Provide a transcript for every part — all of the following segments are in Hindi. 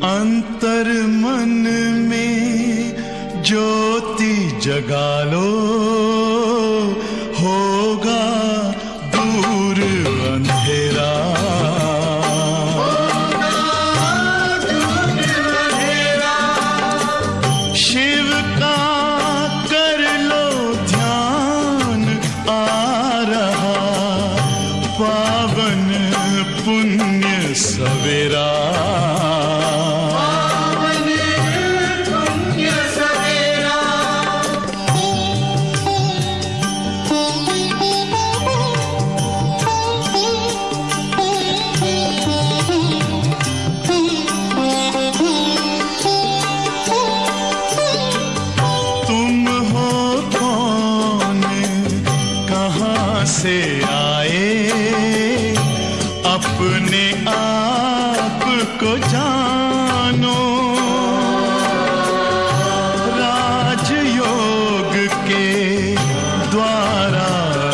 अंतर मन में ज्योति जगा लो, होगा दूर अंधेरा। शिव का कर लो ध्यान, आ रहा पावन पुण्य सवेरा। से आए अपने आप को जानो, राजयोग के द्वारा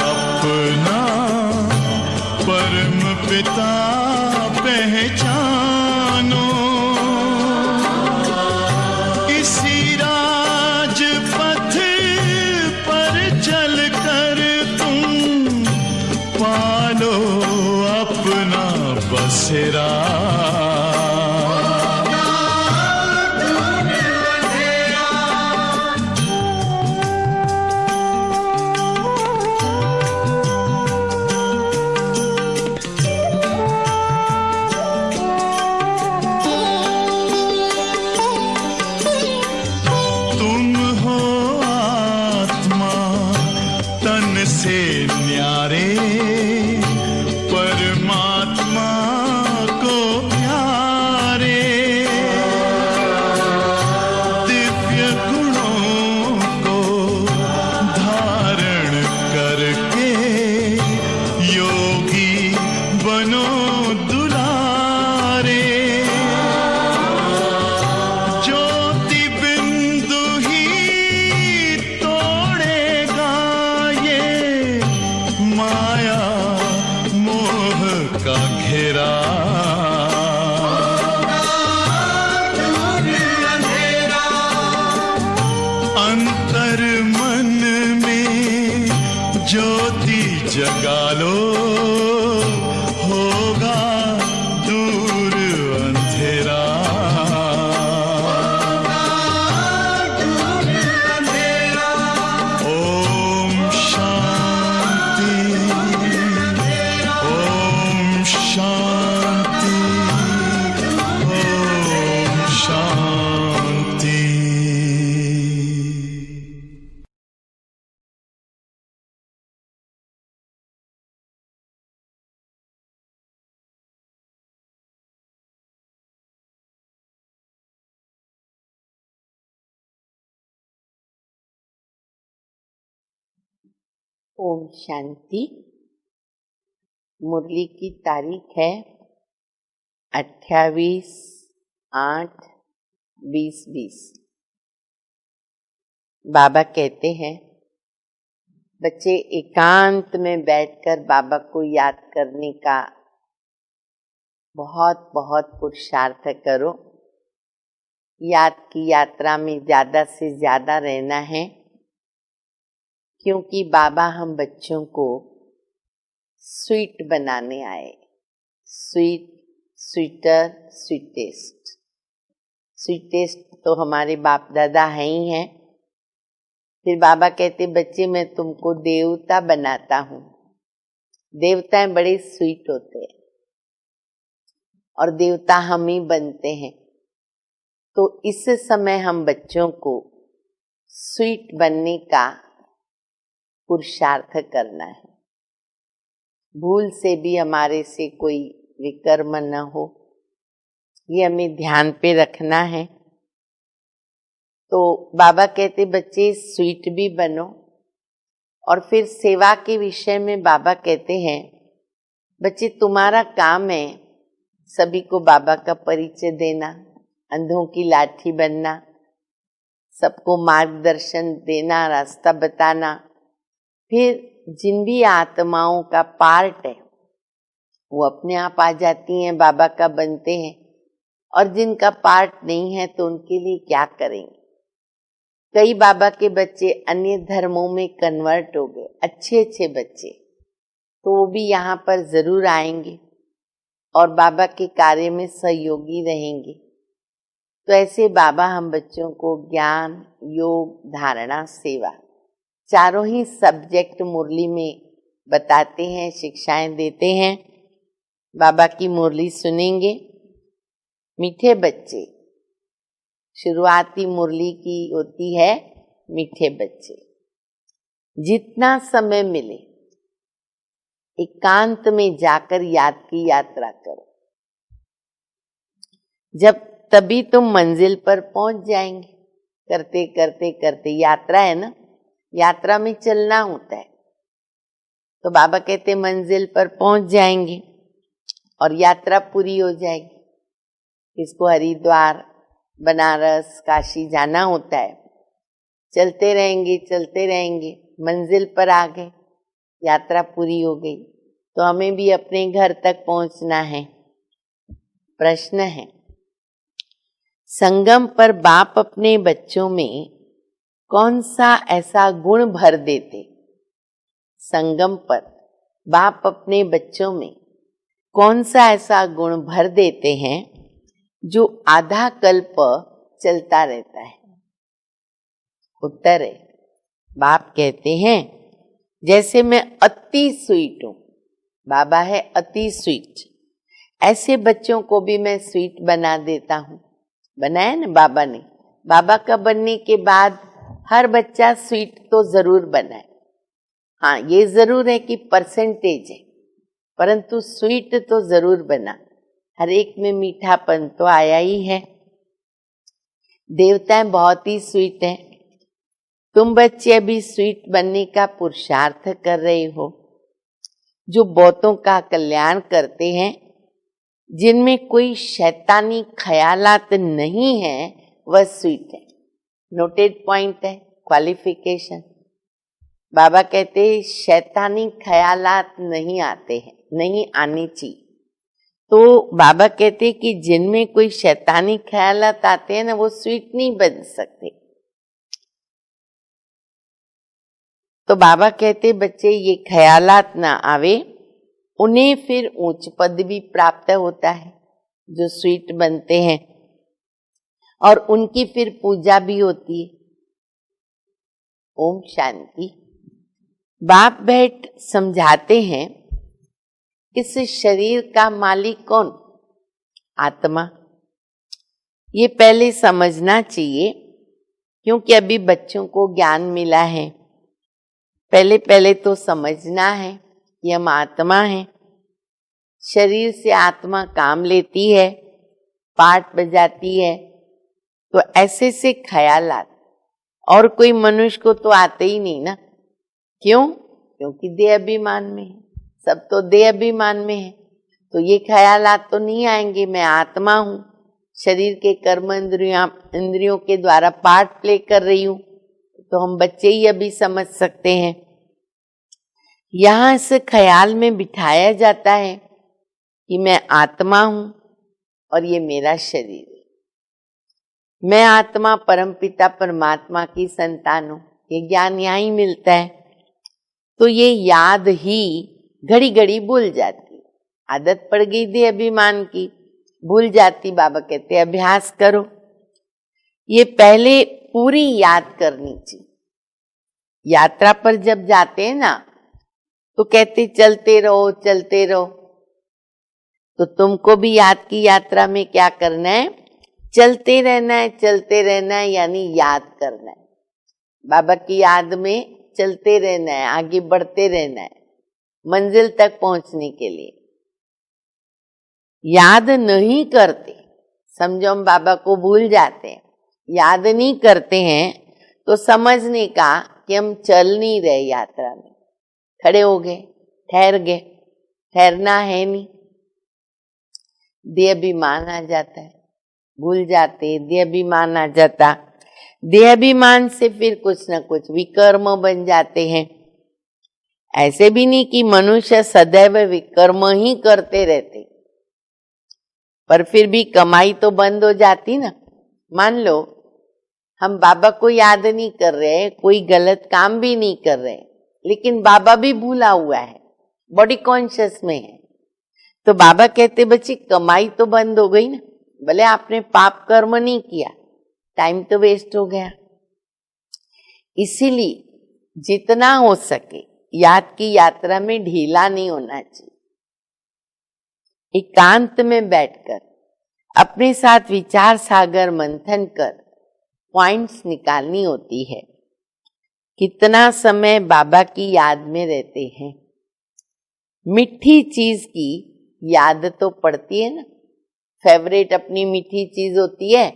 अपना परम पिता पहचानो। इसी राजपथ पर चलकर पालो अपना बसेरा। तुम हो आत्मा तन से न्यारे, परमात्मा को प्यारे। दिव्य गुणों को धारण करके योगी बनो दुलारे। ज्योति बिंदु ही तोड़ेगा ये माया मोह का घेरा। अंतर मन में ज्योति जगा लो, होगा दूर अंधेरा। ओम शांति, ओम शांति, ओम शांति। ओम शांति। मुरली की तारीख है 28/8/2020। बाबा कहते हैं बच्चे एकांत में बैठकर बाबा को याद करने का बहुत बहुत पुरुषार्थ करो। याद की यात्रा में ज्यादा से ज्यादा रहना है, क्योंकि बाबा हम बच्चों को स्वीट बनाने आए। Sweet, sweeter, sweetest. स्वीटेस्ट तो हमारे बाप दादा हैं ही हैं। फिर बाबा कहते बच्चे मैं तुमको देवता बनाता हूँ। देवताएं बड़े स्वीट होते हैं और देवता हम ही बनते हैं। तो इस समय हम बच्चों को स्वीट बनने का पुरुषार्थ करना है। भूल से भी हमारे से कोई विकर्म न हो, ये हमें ध्यान पे रखना है। तो बाबा कहते बच्चे स्वीट भी बनो। और फिर सेवा के विषय में बाबा कहते हैं बच्चे तुम्हारा काम है सभी को बाबा का परिचय देना, अंधों की लाठी बनना, सबको मार्गदर्शन देना, रास्ता बताना। फिर जिन भी आत्माओं का पार्ट है वो अपने आप आ जाती हैं, बाबा का बनते हैं। और जिनका पार्ट नहीं है तो उनके लिए क्या करेंगे। कई बाबा के बच्चे अन्य धर्मों में कन्वर्ट हो गए, अच्छे अच्छे बच्चे, तो वो भी यहाँ पर जरूर आएंगे और बाबा के कार्य में सहयोगी रहेंगे। तो ऐसे बाबा हम बच्चों को ज्ञान, योग, धारणा, सेवा चारों ही सब्जेक्ट मुरली में बताते हैं, शिक्षाएं देते हैं। बाबा की मुरली सुनेंगे। मीठे बच्चे, शुरुआती मुरली की होती है मीठे बच्चे। जितना समय मिले एकांत में जाकर याद की यात्रा करो, जब तभी तुम मंजिल पर पहुंच जाएंगे। करते करते करते, यात्रा है ना, यात्रा में चलना होता है। तो बाबा कहते मंजिल पर पहुंच जाएंगे और यात्रा पूरी हो जाएगी। किसको हरिद्वार, बनारस, काशी जाना होता है, चलते रहेंगे, मंजिल पर आ गए, यात्रा पूरी हो गई। तो हमें भी अपने घर तक पहुंचना है। प्रश्न है, संगम पर बाप अपने बच्चों में कौन सा ऐसा गुण भर देते? संगम पर बाप अपने बच्चों में कौन सा ऐसा गुण भर देते हैं जो आधा कल्प चलता रहता है? उत्तर है, बाप कहते हैं जैसे मैं अति स्वीट हूं, बाबा है अति स्वीट, ऐसे बच्चों को भी मैं स्वीट बना देता हूं। बनाया ना बाबा ने। बाबा का बनने के बाद हर बच्चा स्वीट तो जरूर बनाए। हाँ, ये जरूर है कि परसेंटेज है, परंतु स्वीट तो जरूर बना। हर एक में मीठापन तो आया ही है। देवताएं बहुत ही स्वीट हैं। तुम बच्चे अभी स्वीट बनने का पुरुषार्थ कर रहे हो, जो बहुतों का कल्याण करते हैं, जिनमें कोई शैतानी ख्यालात नहीं है, वह स्वीट है। नोटेड पॉइंट है, क्वालिफिकेशन। बाबा कहते हैं शैतानी ख्यालात नहीं आते हैं, नहीं आनी चाहिए। तो बाबा कहते हैं कि जिनमें कोई शैतानी ख्यालात आते हैं ना, वो स्वीट नहीं बन सकते। तो बाबा कहते बच्चे ये ख्यालात ना आवे, उन्हें फिर उच्च पद भी प्राप्त होता है, जो स्वीट बनते हैं, और उनकी फिर पूजा भी होती है। ओम शांति। बाप बैठ समझाते हैं इस शरीर का मालिक कौन? आत्मा। ये पहले समझना चाहिए, क्योंकि अभी बच्चों को ज्ञान मिला है। पहले पहले तो समझना है कि हम आत्मा हैं। शरीर से आत्मा काम लेती है, पाठ बजाती है। तो ऐसे से ख्यालात और कोई मनुष्य को तो आते ही नहीं ना। क्यों? क्योंकि देह अभिमान में है, सब तो देह अभिमान में है। तो ये ख्यालात तो नहीं आएंगे। मैं आत्मा हूँ, शरीर के कर्म इंद्रियों के द्वारा पार्ट प्ले कर रही हूँ। तो हम बच्चे ही अभी समझ सकते हैं। यहाँ इस ख्याल में बिठाया जाता है कि मैं आत्मा हूँ और ये मेरा शरीर है। मैं आत्मा परमपिता परमात्मा की संतान हूँ। ये ज्ञान यहाँ ही मिलता है। तो ये याद ही घड़ी घड़ी भूल जाती, आदत पड़ गई थी अभिमान की, भूल जाती। बाबा कहते अभ्यास करो। ये पहले पूरी याद करनी चाहिए। यात्रा पर जब जाते हैं ना, तो कहते चलते रहो चलते रहो। तो तुमको भी याद की यात्रा में क्या करना है? चलते रहना है, चलते रहना है, यानी याद करना है। बाबा की याद में चलते रहना है, आगे बढ़ते रहना है मंजिल तक पहुंचने के लिए। याद नहीं करते, समझो हम बाबा को भूल जाते हैं, याद नहीं करते हैं, तो समझने का कि हम चल नहीं रहे यात्रा में, खड़े हो गए, ठहर गए। ठहरना है नहीं। देह अभिमान आ जाता है, भूल जाते, देह अभिमान आ जाता। देह अभिमान से फिर कुछ न कुछ विकर्म बन जाते हैं। ऐसे भी नहीं कि मनुष्य सदैव विकर्म ही करते रहते, पर फिर भी कमाई तो बंद हो जाती ना। मान लो हम बाबा को याद नहीं कर रहे, कोई गलत काम भी नहीं कर रहे, लेकिन बाबा भी भूला हुआ है, बॉडी कॉन्शियस में है, तो बाबा कहते बच्चे कमाई तो बंद हो गई ना, भले आपने पाप कर्म नहीं किया, टाइम तो वेस्ट हो गया। इसीलिए जितना हो सके याद की यात्रा में ढीला नहीं होना चाहिए। एकांत में बैठकर अपने साथ विचार सागर मंथन कर पॉइंट्स निकालनी होती है। कितना समय बाबा की याद में रहते हैं। मीठी चीज की याद तो पड़ती है ना, फेवरेट अपनी मीठी चीज होती है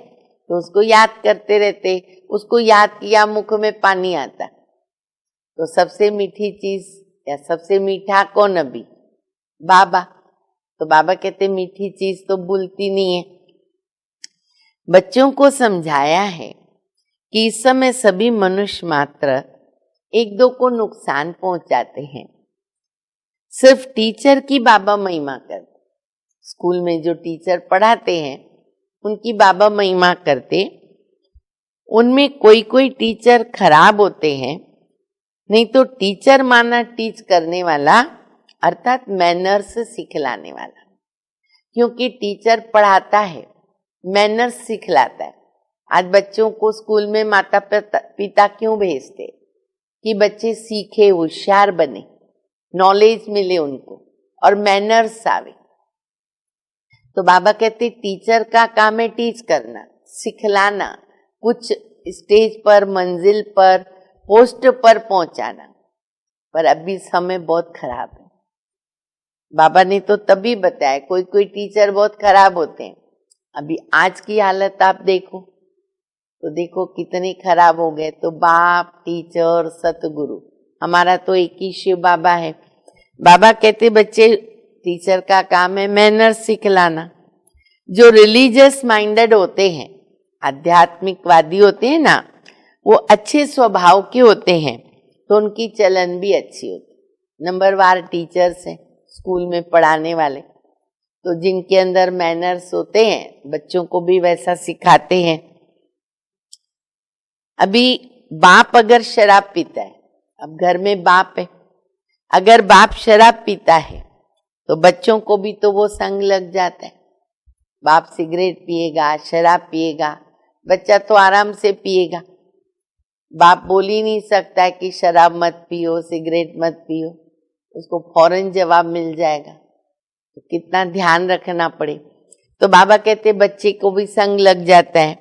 तो उसको याद करते रहते, उसको याद किया मुख में पानी आता। तो सबसे मीठी चीज या सबसे मीठा कौन अभी? बाबा। तो बाबा कहते मीठी चीज तो भूलती नहीं है। बच्चों को समझाया है कि इस समय सभी मनुष्य मात्र एक दो को नुकसान पहुंचाते हैं। सिर्फ टीचर की बाबा महिमा करते, स्कूल में जो टीचर पढ़ाते हैं उनकी बाबा महिमा करते। उनमें कोई कोई टीचर खराब होते हैं, नहीं तो टीचर माना टीच करने वाला, अर्थात मैनर्स सिखलाने वाला। क्योंकि टीचर पढ़ाता है, मैनर्स सिखलाता है। आज बच्चों को स्कूल में माता पिता क्यों भेजते? कि बच्चे सीखे, होशियार बने, नॉलेज मिले उनको और मैनर्स आवे। तो बाबा कहते टीचर का काम है टीच करना, सिखलाना, कुछ स्टेज पर, मंजिल पर, पोस्ट पर पहुंचाना। पर अभी समय बहुत खराब है। बाबा ने तो तभी बताया, कोई कोई टीचर बहुत खराब होते हैं। अभी आज की हालत आप देखो तो देखो कितने खराब हो गए। तो बाप, टीचर, सतगुरु, हमारा तो एक ही शिव बाबा है। बाबा कहते बच्चे टीचर का काम है मैनर्स सिखलाना। जो रिलीजियस माइंडेड होते हैं, आध्यात्मिकवादी होते हैं ना, वो अच्छे स्वभाव के होते हैं तो उनकी चलन भी अच्छी होती। नंबरवार टीचर्स हैं स्कूल में पढ़ाने वाले, तो जिनके अंदर मैनर्स होते हैं बच्चों को भी वैसा सिखाते हैं। अभी बाप अगर शराब पीता है, अब घर में बाप है, अगर बाप शराब पीता है तो बच्चों को भी तो वो संग लग जाता है। बाप सिगरेट पिएगा, शराब पिएगा, बच्चा तो आराम से पिएगा। बाप बोल ही नहीं सकता है कि शराब मत पियो, सिगरेट मत पियो, उसको फौरन जवाब मिल जाएगा। तो कितना ध्यान रखना पड़े। तो बाबा कहते बच्चे को भी संग लग जाता है,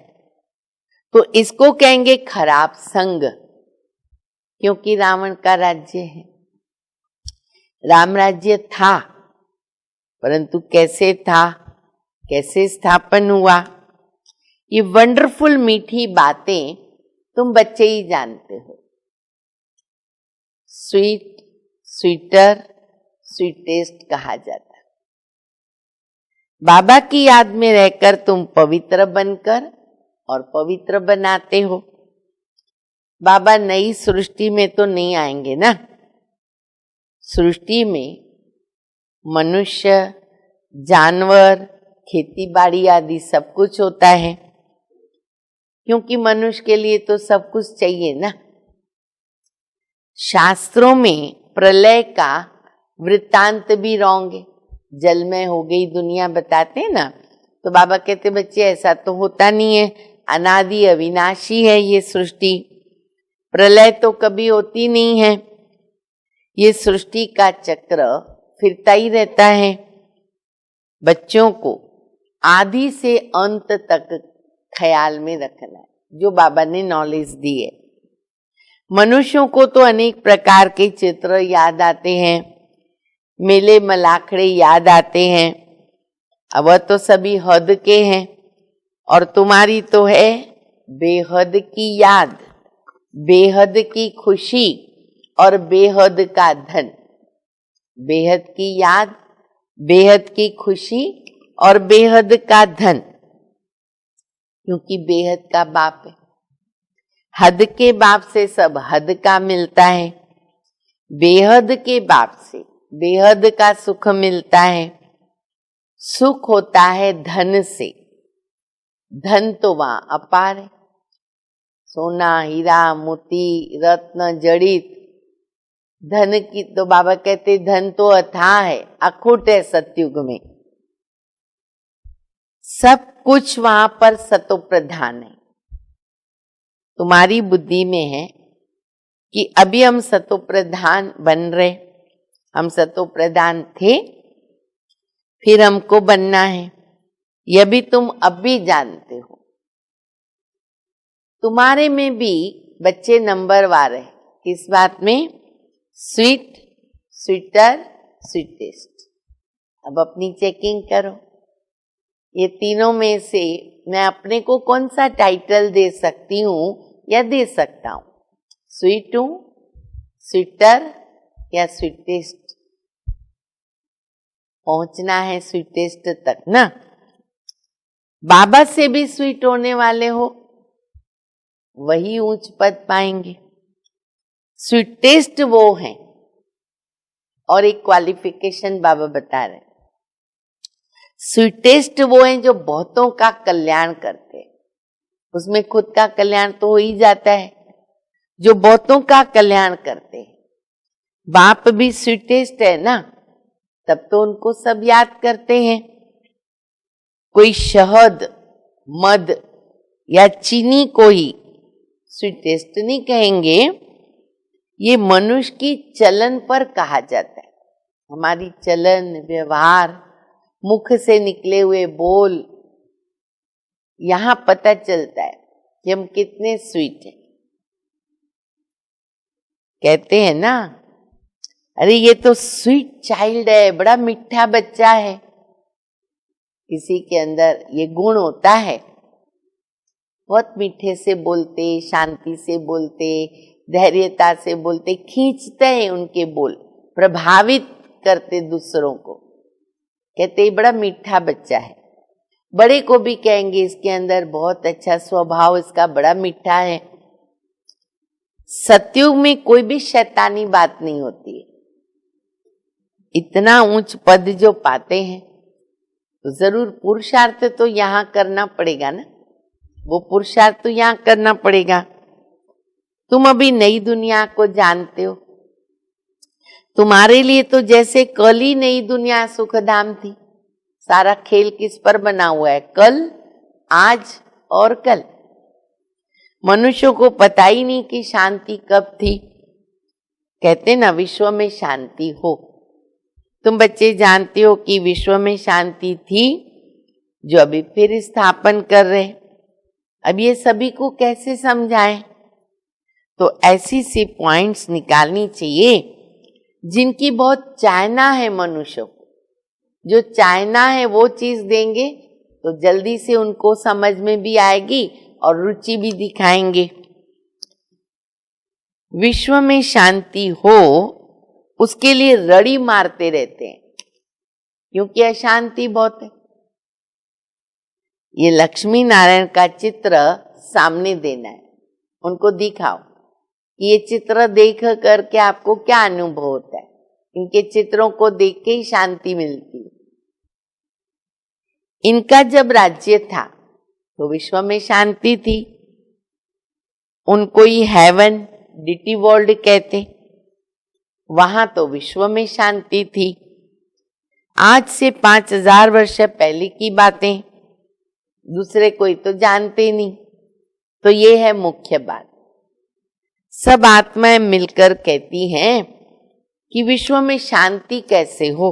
तो इसको कहेंगे खराब संग। क्योंकि रावण का राज्य है, राम राज्य था, परंतु कैसे था, कैसे स्थापन हुआ, ये वंडरफुल मीठी बातें तुम बच्चे ही जानते हो। स्वीट, स्वीटर, स्वीटेस्ट कहा जाता है। बाबा की याद में रहकर तुम पवित्र बनकर और पवित्र बनाते हो। बाबा नई सृष्टि में तो नहीं आएंगे ना। सृष्टि में मनुष्य, जानवर, खेती बाड़ी आदि सब कुछ होता है, क्योंकि मनुष्य के लिए तो सब कुछ चाहिए ना। शास्त्रों में प्रलय का वृत्तांत भी रॉन्ग है। जलमय हो गई दुनिया बताते हैं ना, तो बाबा कहते बच्चे ऐसा तो होता नहीं है, अनादि अविनाशी है ये सृष्टि, प्रलय तो कभी होती नहीं है। ये सृष्टि का चक्र फिरता ही रहता है। बच्चों को आदि से अंत तक ख्याल में रखना है, जो बाबा ने नॉलेज दी है। मनुष्यों को तो अनेक प्रकार के चित्र याद आते हैं, मेले मलाखड़े याद आते हैं। अब वह तो सभी हद के हैं, और तुम्हारी तो है बेहद की याद, बेहद की खुशी और बेहद का धन। बेहद की याद, बेहद की खुशी और बेहद का धन, क्योंकि बेहद का बाप है। हद के बाप से सब हद का मिलता है। बेहद के बाप से बेहद का सुख मिलता है। सुख होता है धन से। धन तो वहां अपार है, सोना हीरा मोती रत्न जड़ित। धन की तो बाबा कहते धन तो अथाह है, अखुट है सतयुग में। सब कुछ वहां पर सतो प्रधान है। तुम्हारी बुद्धि में है कि अभी हम सतो प्रधान बन रहे, हम सतो प्रधान थे, फिर हमको बनना है। यह भी तुम अब भी जानते हो। तुम्हारे में भी बच्चे नंबरवार है। किस बात में? Sweet, sweeter, sweetest. अब अपनी चेकिंग करो। ये तीनों में से मैं अपने को कौन सा टाइटल दे सकती हूँ या दे सकता हूँ? स्वीट हूँ, स्वीटर या स्वीटेस्ट? पहुंचना है स्वीटेस्ट तक ना। बाबा से भी स्वीट होने वाले हो, वही उच्च पद पाएंगे। स्वीटेस्ट वो हैं। और एक क्वालिफिकेशन बाबा बता रहे, स्वीटेस्ट वो हैं जो बहुतों का कल्याण करते हैं। उसमें खुद का कल्याण तो हो ही जाता है, जो बहुतों का कल्याण करते हैं। बाप भी स्वीटेस्ट है ना, तब तो उनको सब याद करते हैं। कोई शहद, मद या चीनी को ही स्वीटेस्ट नहीं कहेंगे। ये मनुष्य की चलन पर कहा जाता है। हमारी चलन व्यवहार, मुख से निकले हुए बोल, यहां पता चलता है कि हम कितने स्वीट हैं। कहते हैं ना, अरे ये तो स्वीट चाइल्ड है, बड़ा मीठा बच्चा है। किसी के अंदर ये गुण होता है, बहुत मीठे से बोलते, शांति से बोलते, धैर्यता से बोलते, खींचते हैं उनके बोल, प्रभावित करते दूसरों को। कहते बड़ा मीठा बच्चा है। बड़े को भी कहेंगे इसके अंदर बहुत अच्छा स्वभाव, इसका बड़ा मीठा है। सतयुग में कोई भी शैतानी बात नहीं होती है। इतना ऊंच पद जो पाते हैं तो जरूर पुरुषार्थ तो यहाँ करना पड़ेगा ना। वो पुरुषार्थ तो यहाँ करना पड़ेगा। तुम अभी नई दुनिया को जानते हो। तुम्हारे लिए तो जैसे कल ही नई दुनिया सुखधाम थी। सारा खेल किस पर बना हुआ है? कल, आज और कल। मनुष्यों को पता ही नहीं कि शांति कब थी। कहते ना विश्व में शांति हो। तुम बच्चे जानते हो कि विश्व में शांति थी, जो अभी फिर स्थापन कर रहे। अब ये सभी को कैसे समझाएं? तो ऐसी सी पॉइंट्स निकालनी चाहिए जिनकी बहुत चाहना है मनुष्य को। जो चाहना है वो चीज देंगे तो जल्दी से उनको समझ में भी आएगी और रुचि भी दिखाएंगे। विश्व में शांति हो उसके लिए रड़ी मारते रहते हैं, क्योंकि अशांति बहुत है। ये लक्ष्मी नारायण का चित्र सामने देना है, उनको दिखाओ कि ये चित्र देख करके आपको क्या अनुभव होता है। इनके चित्रों को देख के ही शांति मिलती है। इनका जब राज्य था तो विश्व में शांति थी। उनको ही हेवन, डिटी वर्ल्ड कहते। वहां तो विश्व में शांति थी। आज से 5000 वर्ष पहले की बातें, दूसरे कोई तो जानते नहीं। तो ये है मुख्य बात। सब आत्माएं मिलकर कहती हैं कि विश्व में शांति कैसे हो।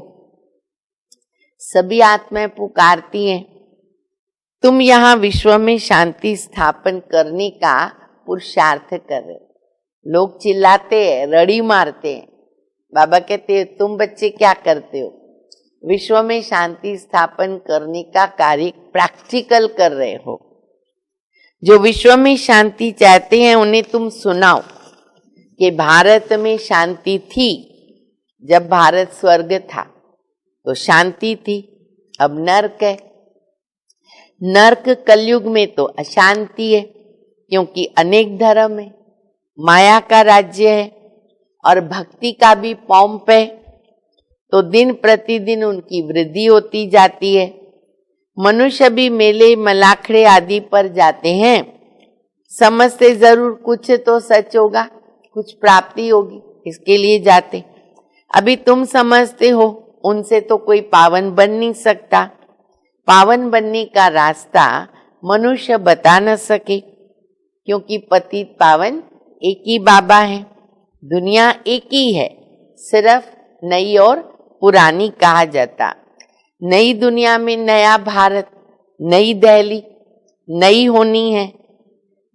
सभी आत्माएं पुकारती हैं, तुम यहाँ विश्व में शांति स्थापन करने का पुरुषार्थ कर रहे। लोग चिल्लाते हैं, रड़ी मारते हैं। बाबा कहते हैं तुम बच्चे क्या करते हो? विश्व में शांति स्थापन करने का कार्य प्रैक्टिकल कर रहे हो। जो विश्व में शांति चाहते हैं उन्हें तुम सुनाओ कि भारत में शांति थी। जब भारत स्वर्ग था तो शांति थी, अब नर्क है। नर्क कलयुग में तो अशांति है, क्योंकि अनेक धर्म है, माया का राज्य है और भक्ति का भी पंप है, तो दिन प्रतिदिन उनकी वृद्धि होती जाती है। मनुष्य भी मेले मलाखड़े आदि पर जाते हैं, समझते जरूर कुछ तो सच होगा, कुछ प्राप्ति होगी, इसके लिए जाते। अभी तुम समझते हो उनसे तो कोई पावन बन नहीं सकता। पावन बनने का रास्ता मनुष्य बता न सके, क्योंकि पतित पावन एक ही बाबा है, दुनिया एक ही है, सिर्फ नई और पुरानी कहा जाता। नई दुनिया में नया भारत, नई दिल्ली नई होनी है,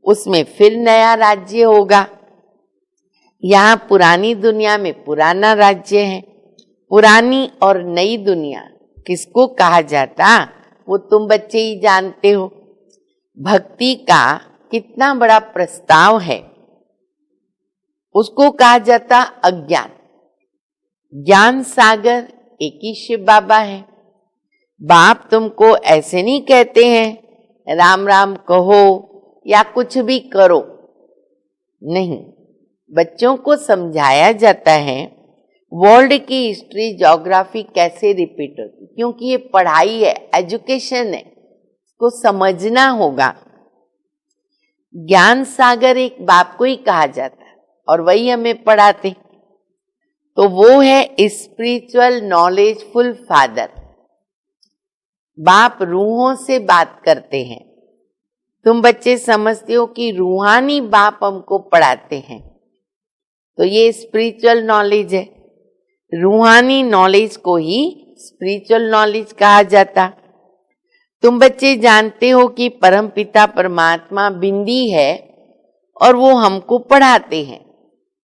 उसमें फिर नया राज्य होगा। यहाँ पुरानी दुनिया में पुराना राज्य है। पुरानी और नई दुनिया किसको कहा जाता, वो तुम बच्चे ही जानते हो। भक्ति का कितना बड़ा प्रस्ताव है, उसको कहा जाता अज्ञान। ज्ञान सागर एक ही शिव बाबा है। बाप तुमको ऐसे नहीं कहते हैं राम राम कहो या कुछ भी करो, नहीं, बच्चों को समझाया जाता है वर्ल्ड की हिस्ट्री ज्योग्राफी कैसे रिपीट होती, क्योंकि ये पढ़ाई है, एजुकेशन है, इसको समझना होगा। ज्ञान सागर एक बाप को ही कहा जाता है और वही हमें पढ़ाते, तो वो है स्पिरिचुअल नॉलेजफुल फादर। बाप रूहों से बात करते हैं। तुम बच्चे समझते हो कि रूहानी बाप हमको पढ़ाते हैं, तो ये स्पिरिचुअल नॉलेज है। रूहानी नॉलेज को ही स्पिरिचुअल नॉलेज कहा जाता। तुम बच्चे जानते हो कि परमपिता परमात्मा बिंदी है और वो हमको पढ़ाते हैं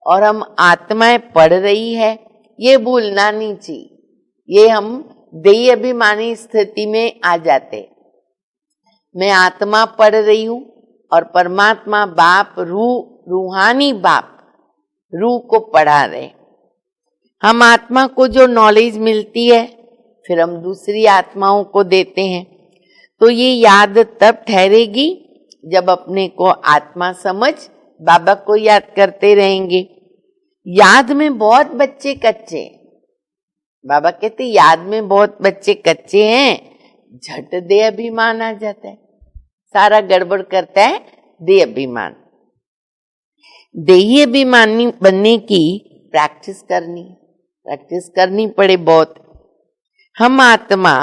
और हम आत्माएं पढ़ रही है, ये भूलना नहीं चाहिए। ये हम देही अभिमानी स्थिति में आ जाते। मैं आत्मा पढ़ रही हूं और परमात्मा बाप रूहानी बाप रूह को पढ़ा रहे। हम आत्मा को जो नॉलेज मिलती है फिर हम दूसरी आत्माओं को देते हैं, तो ये याद तब ठहरेगी जब अपने को आत्मा समझ बाबा को याद करते रहेंगे। याद में बहुत बच्चे कच्चे हैं। बाबा कहते याद में बहुत बच्चे कच्चे हैं, झट दे अभिमान आ जाता है, सारा गड़बड़ करता है दे अभिमान। देही अभिमानी बनने की प्रैक्टिस करनी पड़े बहुत। हम आत्मा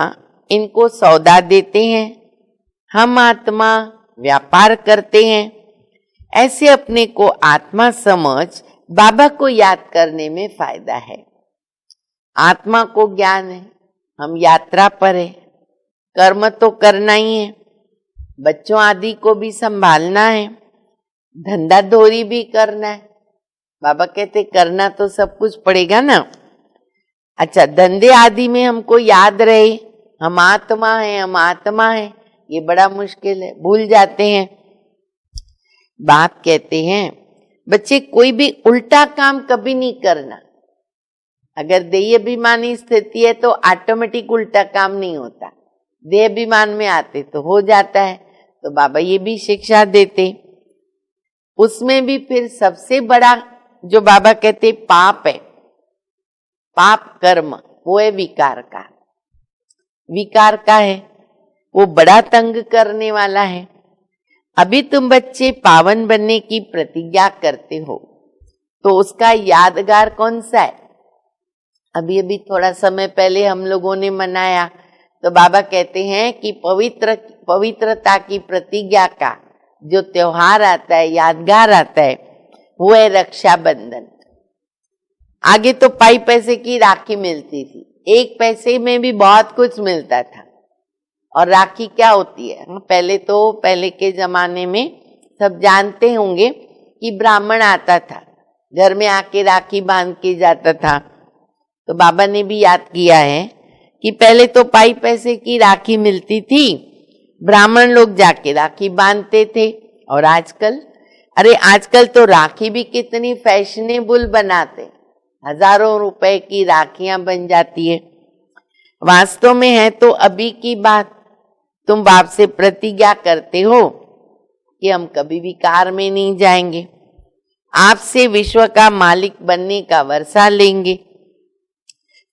इनको सौदा देते हैं, हम आत्मा व्यापार करते हैं। ऐसे अपने को आत्मा समझ बाबा को याद करने में फायदा है। आत्मा को ज्ञान है, हम यात्रा पर है, कर्म तो करना ही है, बच्चों आदि को भी संभालना है, धंधा धोरी भी करना है। बाबा कहते करना तो सब कुछ पड़ेगा ना। अच्छा, धंधे आदि में हमको याद रहे हम आत्मा है, ये बड़ा मुश्किल है, भूल जाते हैं। बाप कहते हैं बच्चे कोई भी उल्टा काम कभी नहीं करना। अगर देह अभिमानी स्थिति है तो ऑटोमेटिक उल्टा काम नहीं होता, देह अभिमान में आते तो हो जाता है। तो बाबा ये भी शिक्षा देते। उसमें भी फिर सबसे बड़ा जो बाबा कहते पाप है, पाप कर्म, वो है विकार का है, वो बड़ा तंग करने वाला है। अभी तुम बच्चे पावन बनने की प्रतिज्ञा करते हो, तो उसका यादगार कौन सा है? अभी थोड़ा समय पहले हम लोगों ने मनाया, तो बाबा कहते हैं कि पवित्रता की प्रतिज्ञा का जो त्योहार आता है, यादगार आता है, वो है रक्षाबंधन। आगे तो पाई पैसे की राखी मिलती थी, 1 पैसे में भी बहुत कुछ मिलता था। और राखी क्या होती है? पहले के जमाने में सब जानते होंगे कि ब्राह्मण आता था, घर में आके राखी बांध के जाता था। तो बाबा ने भी याद किया है कि पहले तो पाई पैसे की राखी मिलती थी, ब्राह्मण लोग जाके राखी बांधते थे। और आजकल तो राखी भी कितनी फैशनेबल बनाते, हजारों रुपए की राखियां बन जाती है। वास्तव में है तो अभी की बात। तुम बाप से प्रतिज्ञा करते हो कि हम कभी भी कार में नहीं जाएंगे, आपसे विश्व का मालिक बनने का वर्षा लेंगे।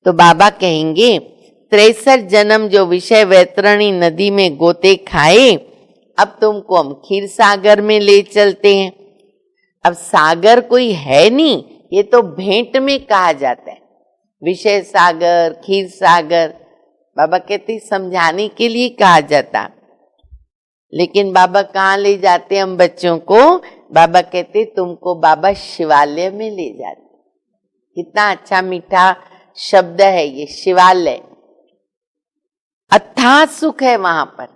तो बाबा कहेंगे 63 जन्म जो विषय वैतरणी नदी में गोते खाए, अब तुमको हम क्षीर सागर में ले चलते हैं। अब सागर कोई है नहीं, ये तो भेंट में कहा जाता है, विषय सागर, क्षीर सागर। बाबा कहते समझाने के लिए कहा जाता, लेकिन बाबा कहाँ ले जाते हम बच्चों को? बाबा कहते तुमको बाबा शिवालय में ले जाते। कितना अच्छा मीठा शब्द है ये शिवालय। अथाह सुख है वहां पर।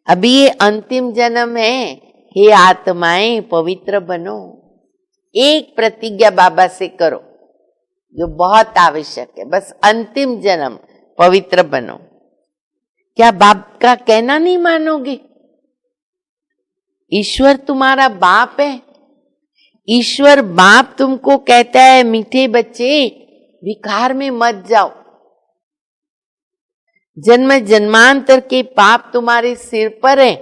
अभी ये अंतिम जन्म है, हे आत्माएं पवित्र बनो। एक प्रतिज्ञा बाबा से करो जो बहुत आवश्यक है, बस अंतिम जन्म पवित्र बनो। क्या बाप का कहना नहीं मानोगे? ईश्वर तुम्हारा बाप है। ईश्वर बाप तुमको कहता है मीठे बच्चे विकार में मत जाओ, जन्म जन्मांतर के पाप तुम्हारे सिर पर है,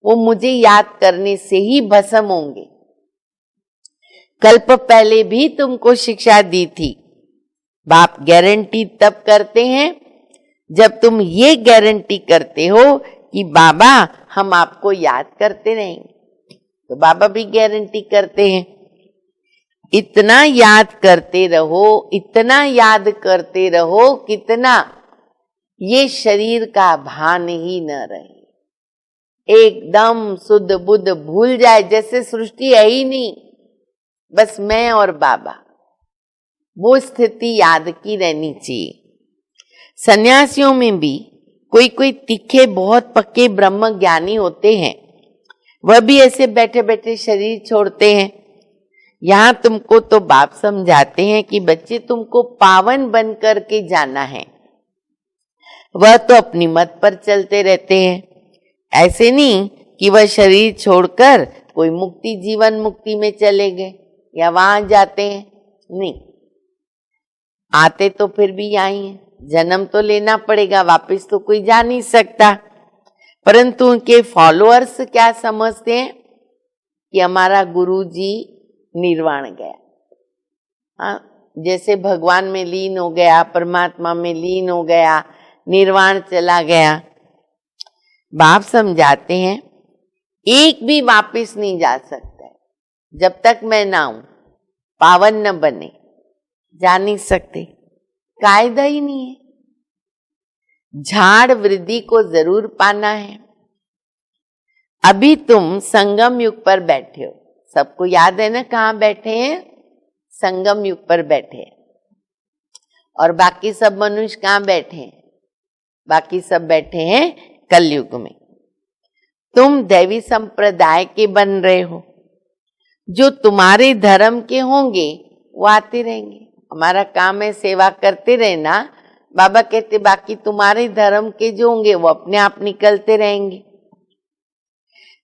वो मुझे याद करने से ही भस्म होंगे। कल्प पहले भी तुमको शिक्षा दी थी। बाप गारंटी तब करते हैं जब तुम ये गारंटी करते हो कि बाबा हम आपको याद करते रहेंगे। तो बाबा भी गारंटी करते हैं इतना याद करते रहो, इतना याद करते रहो, कितना ये शरीर का भान ही न रहे, एकदम शुद्ध बुद्ध भूल जाए, जैसे सृष्टि है ही नहीं, बस मैं और बाबा। वो स्थिति याद की रहनी चाहिए। सन्यासियों में भी कोई कोई तीखे बहुत पक्के ब्रह्म ज्ञानी होते हैं, वह भी ऐसे बैठे बैठे शरीर छोड़ते हैं। यहाँ तुमको तो बाप समझाते हैं कि बच्चे तुमको पावन बन करके जाना है, वह तो अपनी मत पर चलते रहते हैं। ऐसे नहीं कि वह शरीर छोड़कर कोई मुक्ति जीवन मुक्ति में चले गए या वहां जाते हैं, नहीं, आते तो फिर भी यहीं हैं। जन्म तो लेना पड़ेगा, वापस तो कोई जा नहीं सकता। परंतु उनके फॉलोअर्स क्या समझते हैं कि हमारा गुरुजी निर्वाण गया, हाँ, जैसे भगवान में लीन हो गया, परमात्मा में लीन हो गया, निर्वाण चला गया। बाप समझाते हैं एक भी वापस नहीं जा सकता है, जब तक मैं ना हूं, पावन न बने, जा नहीं सकते, कायदा ही नहीं है। झाड़ वृद्धि को जरूर पाना है। अभी तुम संगम युग पर बैठे हो, सबको याद है ना कहाँ बैठे हैं? संगम युग पर बैठे हैं। और बाकी सब मनुष्य कहाँ बैठे हैं? बाकी सब बैठे हैं कलयुग में। तुम दैवी संप्रदाय के बन रहे हो, जो तुम्हारे धर्म के होंगे वो आते रहेंगे। हमारा काम है सेवा करते रहना। बाबा कहते बाकी तुम्हारे धर्म के जो होंगे वो अपने आप निकलते रहेंगे।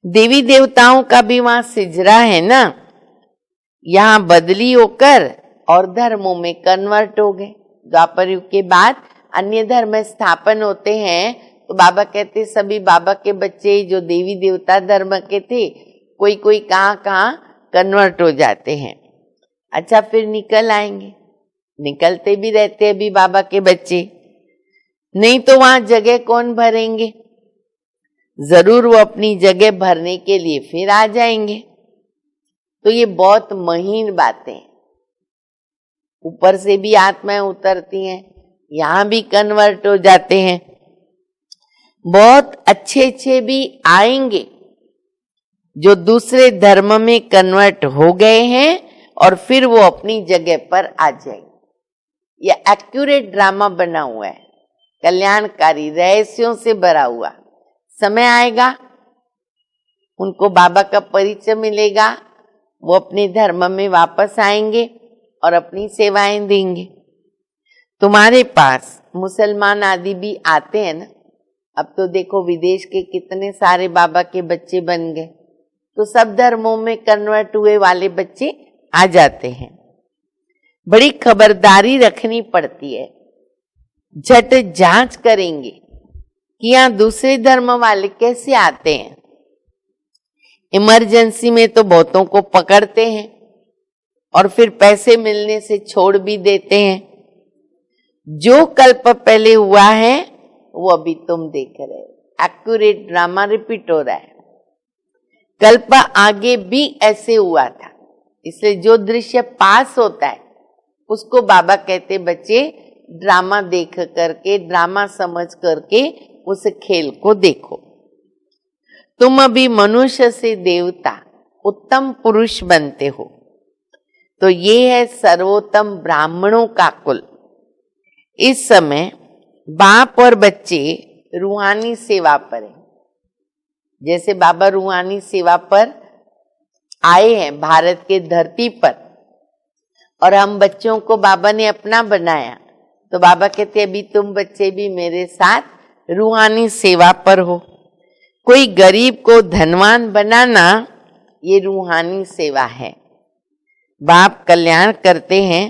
देवी देवताओं का भी वहां सिजरा है ना, यहाँ बदली होकर और धर्मों में कन्वर्ट हो गए। द्वापर युग के बाद अन्य धर्म स्थापन होते हैं, तो बाबा कहते सभी बाबा के बच्चे जो देवी देवता धर्म के थे, कोई कोई कहाँ कन्वर्ट हो जाते हैं। अच्छा, फिर निकल आएंगे, निकलते भी रहते हैं अभी बाबा के बच्चे। नहीं तो वहां जगह कौन भरेंगे? जरूर वो अपनी जगह भरने के लिए फिर आ जाएंगे। तो ये बहुत महीन बातें, ऊपर से भी आत्माएं उतरती हैं, यहाँ भी कन्वर्ट हो जाते हैं। बहुत अच्छे अच्छे भी आएंगे जो दूसरे धर्म में कन्वर्ट हो गए हैं और फिर वो अपनी जगह पर आ जाएंगे। ये एक्यूरेट ड्रामा बना हुआ है, कल्याणकारी रहस्यों से भरा हुआ। समय आएगा, उनको बाबा का परिचय मिलेगा, वो अपने धर्म में वापस आएंगे और अपनी सेवाएं देंगे। तुम्हारे पास मुसलमान आदि भी आते हैं ना। अब तो देखो विदेश के कितने सारे बाबा के बच्चे बन गए, तो सब धर्मों में कन्वर्ट हुए वाले बच्चे आ जाते हैं। बड़ी खबरदारी रखनी पड़ती है, झट जांच करेंगे कि यहाँ दूसरे धर्म वाले कैसे आते हैं। इमरजेंसी में तो बहुतों को पकड़ते हैं और फिर पैसे मिलने से छोड़ भी देते हैं। जो कल्प पहले हुआ है वो अभी तुम देख रहे हो। एक्यूरेट ड्रामा रिपीट हो रहा है। कल्प आगे भी ऐसे हुआ था, इसलिए जो दृश्य पास होता है उसको बाबा कहते बच्चे ड्रामा देख करके, ड्रामा समझ करके उस खेल को देखो। तुम अभी मनुष्य से देवता, उत्तम पुरुष बनते हो, तो ये है सर्वोत्तम ब्राह्मणों का कुल। इस समय बाप और बच्चे रूहानी सेवा पर हैं। जैसे बाबा रूहानी सेवा पर आए हैं भारत के धरती पर, और हम बच्चों को बाबा ने अपना बनाया, तो बाबा कहते अभी तुम बच्चे भी मेरे साथ रूहानी सेवा पर हो। कोई गरीब को धनवान बनाना ये रूहानी सेवा है। बाप कल्याण करते हैं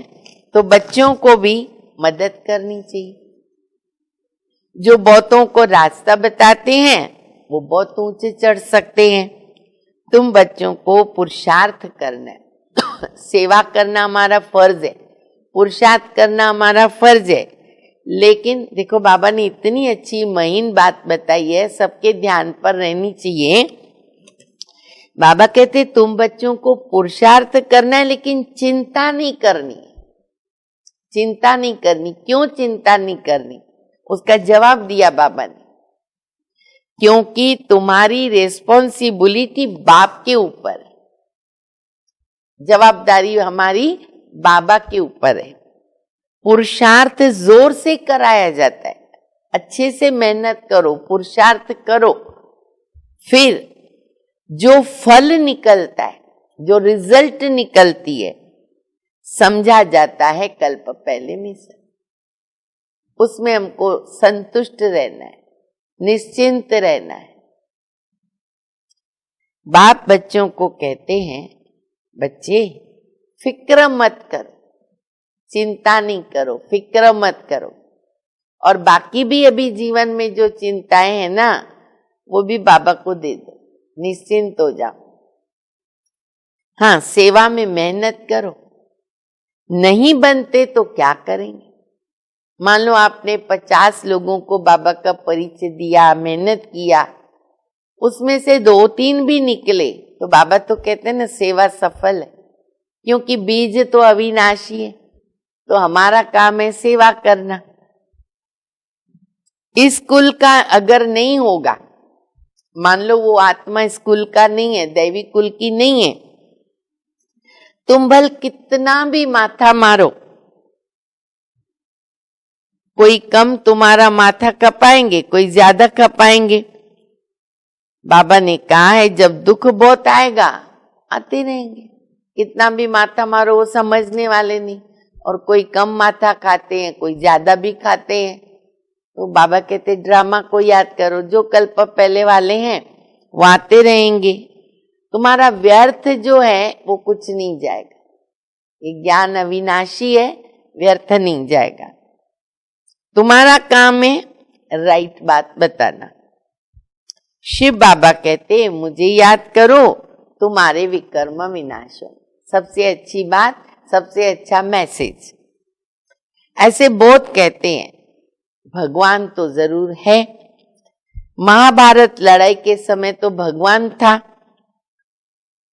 तो बच्चों को भी मदद करनी चाहिए। जो बहुतों को रास्ता बताते हैं वो बहुत ऊंचे चढ़ सकते हैं। तुम बच्चों को पुरुषार्थ करना है, सेवा करना हमारा फर्ज है, पुरुषार्थ करना हमारा फर्ज है। लेकिन देखो बाबा ने इतनी अच्छी महीन बात बताई है, सबके ध्यान पर रहनी चाहिए। बाबा कहते तुम बच्चों को पुरुषार्थ करना है लेकिन चिंता नहीं करनी। चिंता नहीं करनी। क्यों चिंता नहीं करनी? उसका जवाब दिया बाबा ने, क्योंकि तुम्हारी रेस्पॉन्सिबिलिटी बाप के ऊपर है, जवाबदारी हमारी बाबा के ऊपर है। पुरुषार्थ जोर से कराया जाता है, अच्छे से मेहनत करो, पुरुषार्थ करो, फिर जो फल निकलता है, जो रिजल्ट निकलती है, समझा जाता है कल्प पहले में से। उसमें हमको संतुष्ट रहना है, निश्चिंत रहना है। बाप बच्चों को कहते हैं बच्चे फिक्र मत करो, चिंता नहीं करो, फिक्र मत करो। और बाकी भी अभी जीवन में जो चिंताएं हैं ना, वो भी बाबा को दे दो, निश्चिंत हो जाओ। हाँ, सेवा में मेहनत करो। नहीं बनते तो क्या करेंगे? मान लो आपने 50 लोगों को बाबा का परिचय दिया, मेहनत किया, उसमें से 2-3 भी निकले तो बाबा तो कहते हैं ना सेवा सफल है, क्योंकि बीज तो अविनाशी है। तो हमारा काम है सेवा करना। इस कुल का अगर नहीं होगा, मान लो वो आत्मा इस कुल का नहीं है, दैवी कुल की नहीं है, तुम भल कितना भी माथा मारो, कोई कम तुम्हारा माथा कपाएंगे, कोई ज्यादा कपाएंगे। बाबा ने कहा है जब दुख बहुत आएगा आते रहेंगे, कितना भी माथा मारो वो समझने वाले नहीं। और कोई कम माथा खाते हैं, कोई ज्यादा भी खाते हैं। तो बाबा कहते ड्रामा को याद करो, जो कल्प पहले वाले हैं वो आते रहेंगे। तुम्हारा व्यर्थ जो है वो कुछ नहीं जाएगा। ये ज्ञान अविनाशी है, व्यर्थ नहीं जाएगा। तुम्हारा काम है राइट बात बताना। शिव बाबा कहते मुझे याद करो तुम्हारे विकर्म विनाश हो। सबसे अच्छी बात, सबसे अच्छा मैसेज। ऐसे बहुत कहते हैं, भगवान तो जरूर है। महाभारत लड़ाई के समय तो भगवान था,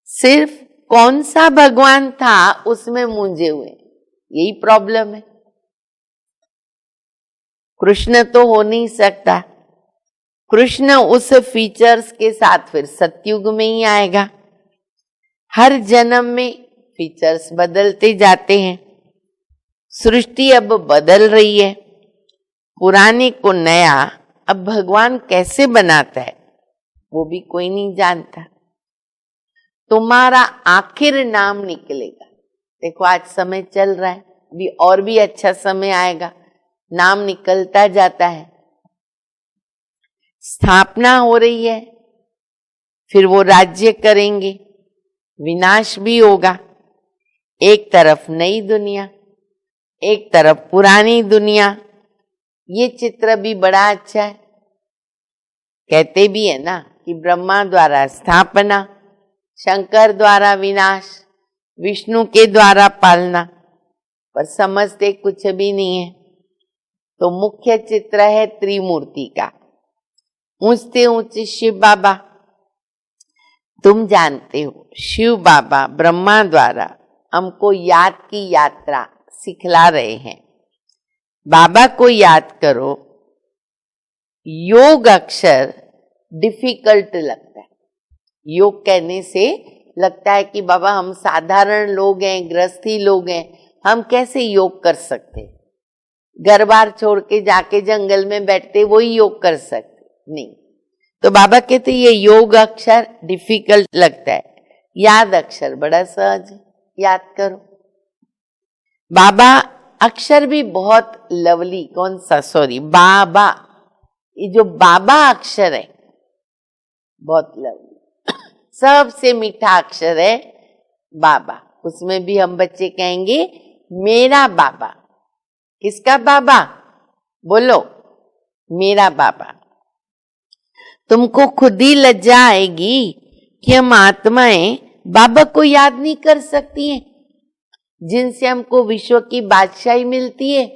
सिर्फ कौन सा भगवान था उसमें मूंझे हुए, यही प्रॉब्लम है। कृष्ण तो हो नहीं सकता। कृष्ण उस फीचर्स के साथ फिर सतयुग में ही आएगा। हर जन्म में फीचर्स बदलते जाते हैं। सृष्टि अब बदल रही है, पुराने को नया अब भगवान कैसे बनाता है वो भी कोई नहीं जानता। तुम्हारा आखिर नाम निकलेगा। देखो आज समय चल रहा है, भी और भी अच्छा समय आएगा, नाम निकलता जाता है। स्थापना हो रही है, फिर वो राज्य करेंगे, विनाश भी होगा। एक तरफ नई दुनिया, एक तरफ पुरानी दुनिया। ये चित्र भी बड़ा अच्छा है। कहते भी है ना कि ब्रह्मा द्वारा स्थापना, शंकर द्वारा विनाश, विष्णु के द्वारा पालना, पर समझते कुछ भी नहीं है। तो मुख्य चित्र है त्रिमूर्ति का। ऊंचते ऊंचे शिव बाबा, तुम जानते हो शिव बाबा ब्रह्मा द्वारा हमको याद की यात्रा सिखला रहे हैं। बाबा को याद करो। योग अक्षर डिफिकल्ट लगता है। योग कहने से लगता है कि बाबा हम साधारण लोग हैं, गृहस्थी लोग हैं, हम कैसे योग कर सकते? घर बार छोड़ के जाके जंगल में बैठते वही योग कर सकते नहीं। तो बाबा कहते ये योग अक्षर डिफिकल्ट लगता है, याद अक्षर बड़ा सहज है, याद करो। बाबा अक्षर भी बहुत लवली, कौन सा, सॉरी, बाबा, ये जो बाबा अक्षर है बहुत लवली, सबसे मीठा अक्षर है बाबा। उसमें भी हम बच्चे कहेंगे मेरा बाबा। किसका बाबा? बोलो, मेरा बाबा। तुमको खुद ही लज्जा आएगी कि हम आत्माएं बाबा को याद नहीं कर सकती हैं, जिनसे हमको विश्व की बादशाही मिलती है।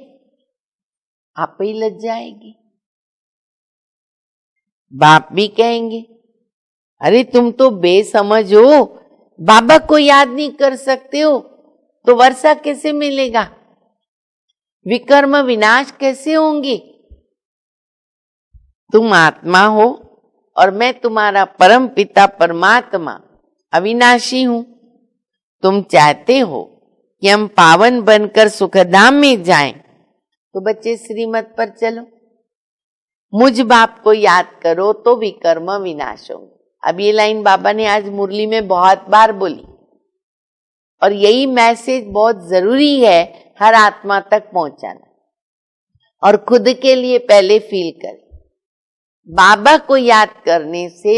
आप ही लज्जा आएगी। बाप भी कहेंगे अरे तुम तो बेसमझ हो, बाबा को याद नहीं कर सकते हो तो वर्षा कैसे मिलेगा, विकर्म विनाश कैसे होंगे? तुम आत्मा हो और मैं तुम्हारा परम पिता परमात्मा अविनाशी हूं। तुम चाहते हो कि हम पावन बनकर सुखधाम में जाएं, तो बच्चे श्रीमत पर चलो, मुझ बाप को याद करो तो विकर्म विनाश होंगे। अब ये लाइन बाबा ने आज मुरली में बहुत बार बोली और यही मैसेज बहुत जरूरी है हर आत्मा तक पहुंचाना। और खुद के लिए पहले फील कर, बाबा को याद करने से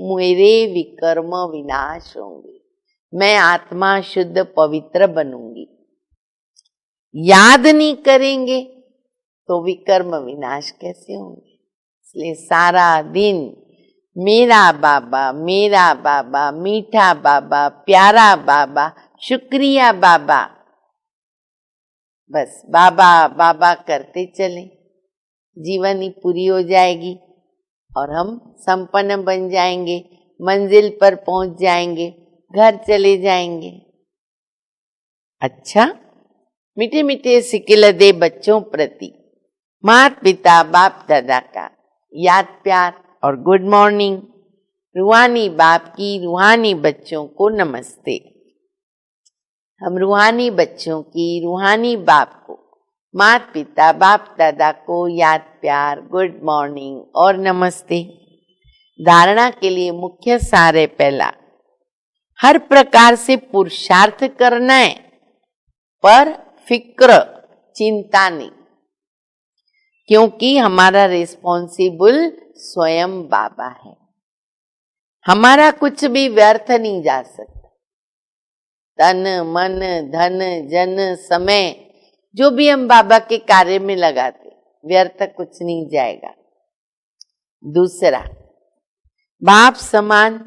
मेरे विकर्म विनाश होंगे, मैं आत्मा शुद्ध पवित्र बनूंगी। याद नहीं करेंगे तो विकर्म विनाश कैसे होंगे? इसलिए सारा दिन मेरा बाबा, मेरा बाबा, मीठा बाबा, प्यारा बाबा, शुक्रिया बाबा, बस बाबा बाबा करते चले, जीवन ही पूरी हो जाएगी और हम संपन्न बन जाएंगे, मंजिल पर पहुंच जाएंगे, घर चले जाएंगे। अच्छा, मीठे मीठे सिकिल दे बच्चों प्रति माता पिता बाप दादा का याद प्यार और गुड मॉर्निंग। रूहानी बाप की रूहानी बच्चों को नमस्ते। हम रूहानी बच्चों की रूहानी बाप को, माता पिता बाप दादा को याद प्यार, गुड मॉर्निंग और नमस्ते। धारणा के लिए मुख्य सार है पहला, हर प्रकार से पुरुषार्थ करना है पर फिक्र चिंता नहीं, क्योंकि हमारा रिस्पॉन्सिबल स्वयं बाबा है। हमारा कुछ भी व्यर्थ नहीं जा सकता। तन मन धन जन समय जो भी हम बाबा के कार्य में लगाते, व्यर्थ कुछ नहीं जाएगा। दूसरा, बाप समान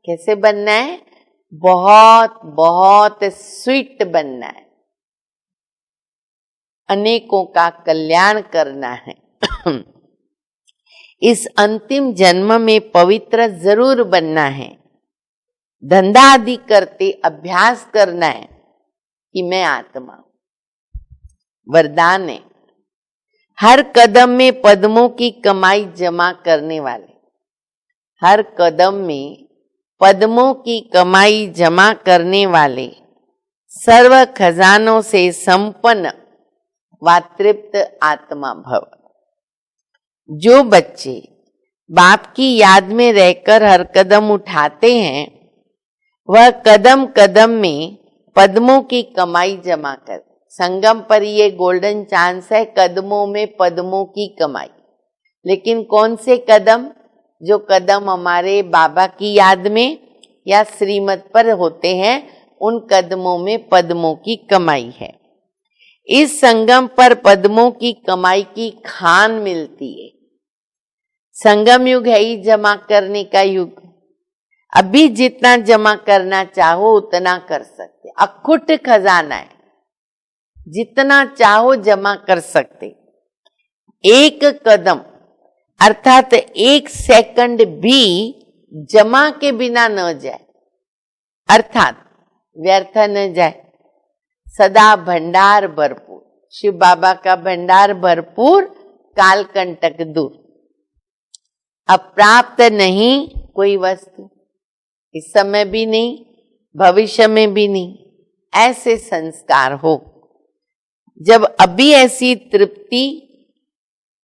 कैसे बनना है? बहुत बहुत स्वीट बनना है, अनेकों का कल्याण करना है। इस अंतिम जन्म में पवित्र जरूर बनना है। धंधा आदि करते अभ्यास करना है कि मैं आत्मा। वरदान है, हर कदम में पद्मों की कमाई जमा करने वाले, हर कदम में पद्मों की कमाई जमा करने वाले, सर्व खजानों से संपन्न व तृप्त आत्मा भव। जो बच्चे बाप की याद में रहकर हर कदम उठाते हैं, वह कदम कदम में पद्मों की कमाई जमा कर, संगम पर ये गोल्डन चांस है, कदमों में पद्मों की कमाई। लेकिन कौन से कदम? जो कदम हमारे बाबा की याद में या श्रीमत पर होते हैं, उन कदमों में पद्मों की कमाई है। इस संगम पर पद्मों की कमाई की खान मिलती है। संगम युग है ही जमा करने का युग। अभी जितना जमा करना चाहो उतना कर सकते, अखुट खजाना है, जितना चाहो जमा कर सकते। एक कदम अर्थात 1 सेकंड भी जमा के बिना न जाए, अर्थात व्यर्थ न जाए। सदा भंडार भरपूर, शिव बाबा का भंडार भरपूर, काल कंटक दूर। अप्राप्त नहीं कोई वस्तु, इस समय भी नहीं, भविष्य में भी नहीं, ऐसे संस्कार हो। जब अभी ऐसी तृप्ति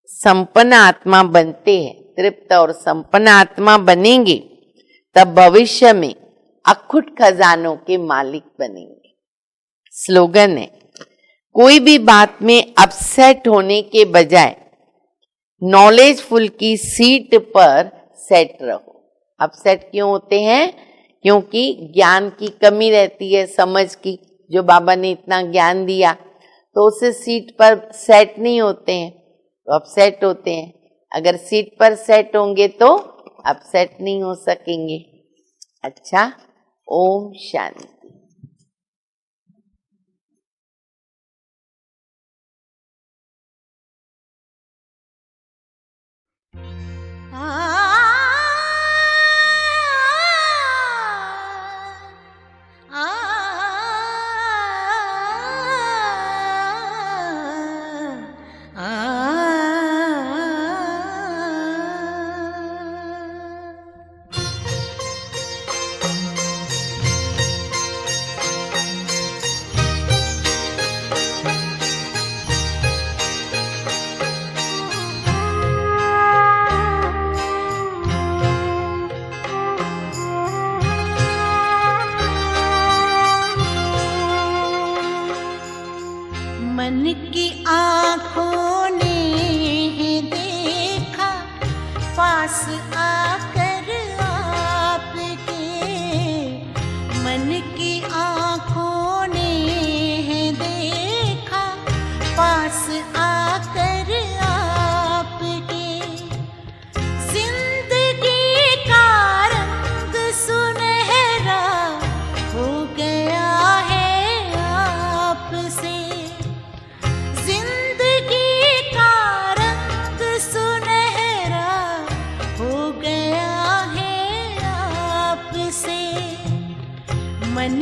संपन्न आत्मा बनते हैं, तृप्त और संपन्न आत्मा बनेंगे, तब भविष्य में अखुट खजानों के मालिक बनेंगे। स्लोगन है, कोई भी बात में अपसेट होने के बजाय नॉलेजफुल की सीट पर सेट रहो। अपसेट क्यों होते हैं? क्योंकि ज्ञान की कमी रहती है, समझ की। जो बाबा ने इतना ज्ञान दिया तो उसे सीट पर सेट नहीं होते हैं, तो अपसेट होते हैं। अगर सीट पर सेट होंगे तो अपसेट नहीं हो सकेंगे। अच्छा, ओम शांति। मन की आँखों ने देखा पास आकर आपके, मन की आँखों ने देखा पास आकर आपके। जिंदगी का रंग सुनहरा हो गया है आपसे, मन